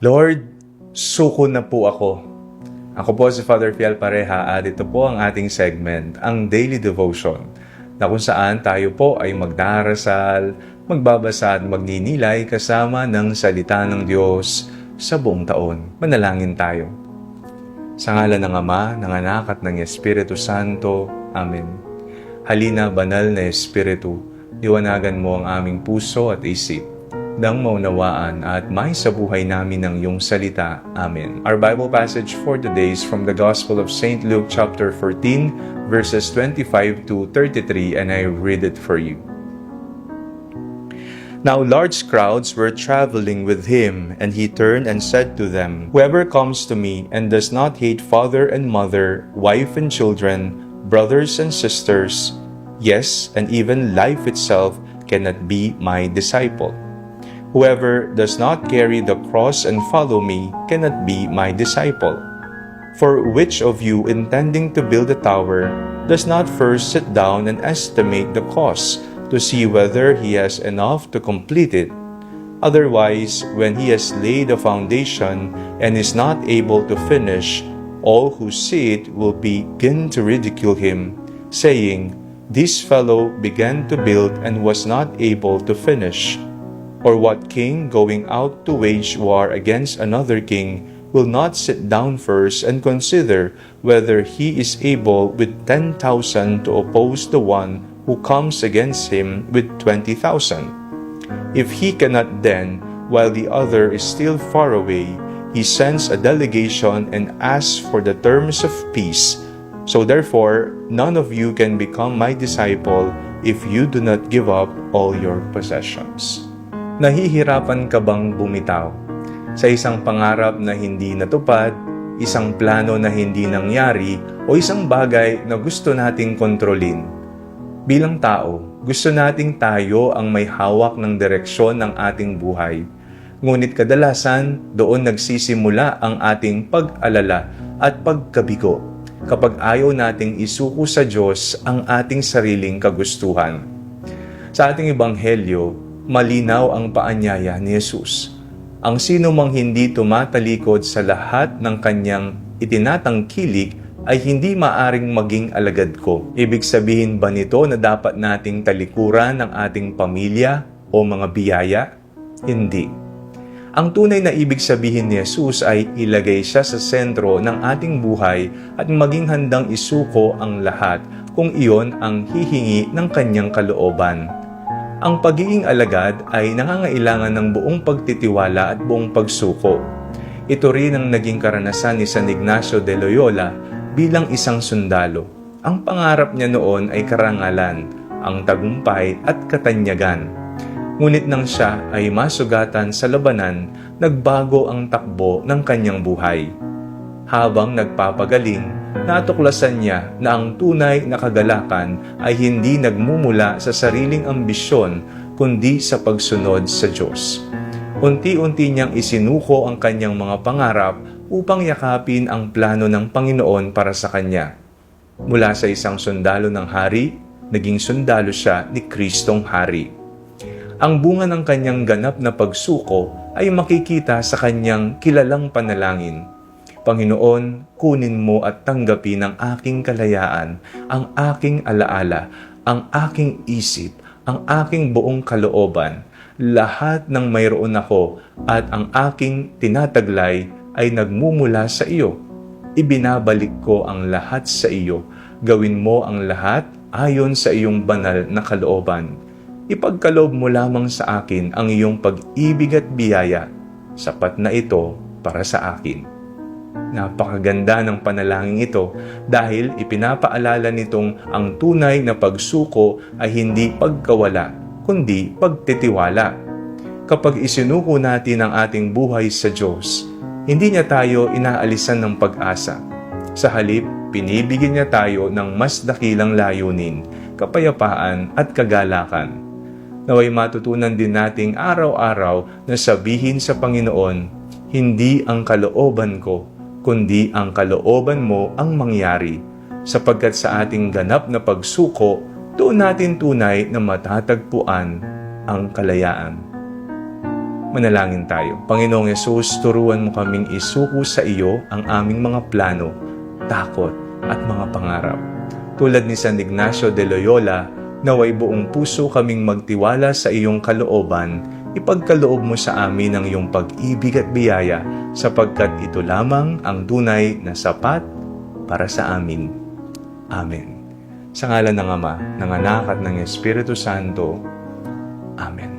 Lord, suko na po ako. Ako po si Father Fiel Pareha at ito po ang ating segment, ang Daily Devotion, na kung saan tayo po ay magdarasal, magbabasa at magninilay kasama ng salita ng Diyos sa buong taon. Manalangin tayo. Sa ngalan ng Ama, ng Anak at ng Espiritu Santo. Amen. Halina, banal na Espiritu, liwanagan mo ang aming puso at isip, nang maunawaan at may sa buhay namin ng iyong salita. Amen. Our Bible passage for today is from the Gospel of St. Luke chapter 14, verses 25 to 33, and I read it for you. Now large crowds were traveling with him, and he turned and said to them, "Whoever comes to me and does not hate father and mother, wife and children, brothers and sisters, yes, and even life itself, cannot be my disciple. Whoever does not carry the cross and follow me cannot be my disciple. For which of you, intending to build a tower, does not first sit down and estimate the cost to see whether he has enough to complete it? Otherwise, when he has laid a foundation and is not able to finish, all who see it will begin to ridicule him, saying, 'This fellow began to build and was not able to finish.' Or what king, going out to wage war against another king, will not sit down first and consider whether he is able with 10,000 to oppose the one who comes against him with 20,000? If he cannot then, while the other is still far away, he sends a delegation and asks for the terms of peace. So therefore, none of you can become my disciple if you do not give up all your possessions." Nahihirapan ka bang bumitaw sa isang pangarap na hindi natupad, isang plano na hindi nangyari, o isang bagay na gusto nating kontrolin? Bilang tao, gusto nating tayo ang may hawak ng direksyon ng ating buhay. Ngunit kadalasan, doon nagsisimula ang ating pag-alala at pagkabigo kapag ayaw nating isuko sa Diyos ang ating sariling kagustuhan. Sa ating ebanghelyo, malinaw ang paanyaya ni Jesus. Ang sino mang hindi tumatalikod sa lahat ng kanyang itinatangkilik ay hindi maaring maging alagad ko. Ibig sabihin ba nito na dapat nating talikuran ang ating pamilya o mga biyaya? Hindi. Ang tunay na ibig sabihin ni Jesus ay ilagay siya sa sentro ng ating buhay at maging handang isuko ang lahat kung iyon ang hihingi ng kanyang kalooban. Ang pagiging alagad ay nangangailangan ng buong pagtitiwala at buong pagsuko. Ito rin ang naging karanasan ni San Ignacio de Loyola bilang isang sundalo. Ang pangarap niya noon ay karangalan, ang tagumpay at katanyagan. Ngunit nang siya ay masugatan sa labanan, nagbago ang takbo ng kanyang buhay. Habang nagpapagaling, natuklasan niya na ang tunay na kagalakan ay hindi nagmumula sa sariling ambisyon kundi sa pagsunod sa Diyos. Unti-unti niyang isinuko ang kanyang mga pangarap upang yakapin ang plano ng Panginoon para sa kanya. Mula sa isang sundalo ng hari, naging sundalo siya ni Kristong Hari. Ang bunga ng kanyang ganap na pagsuko ay makikita sa kanyang kilalang panalangin. Panginoon, kunin mo at tanggapin ang aking kalayaan, ang aking alaala, ang aking isip, ang aking buong kalooban. Lahat ng mayroon ako at ang aking tinataglay ay nagmumula sa iyo. Ibinabalik ko ang lahat sa iyo. Gawin mo ang lahat ayon sa iyong banal na kalooban. Ipagkaloob mo lamang sa akin ang iyong pag-ibig at biyaya. Sapat na ito para sa akin. Napakaganda ng panalangin ito dahil ipinapaalala nitong ang tunay na pagsuko ay hindi pagkawala, kundi pagtitiwala. Kapag isinuko natin ang ating buhay sa Diyos, hindi niya tayo inaalisan ng pag-asa. Sa halip, pinibigyan niya tayo ng mas dakilang layunin, kapayapaan at kagalakan. Naway matutunan din nating araw-araw na sabihin sa Panginoon, hindi ang kalooban ko, kundi ang kalooban mo ang mangyari, sapagkat sa ating ganap na pagsuko, doon natin tunay na matatagpuan ang kalayaan. Manalangin tayo. Panginoong Yesus, turuan mo kaming isuko sa iyo ang aming mga plano, takot at mga pangarap. Tulad ni San Ignacio de Loyola, naway buong puso kaming magtiwala sa iyong kalooban, ipagkaloob mo sa amin ang iyong pag-ibig at biyaya sapagkat ito lamang ang tunay na sapat para sa amin. Amen. Sa ngalan ng Ama, ng Anak at ng Espiritu Santo. Amen.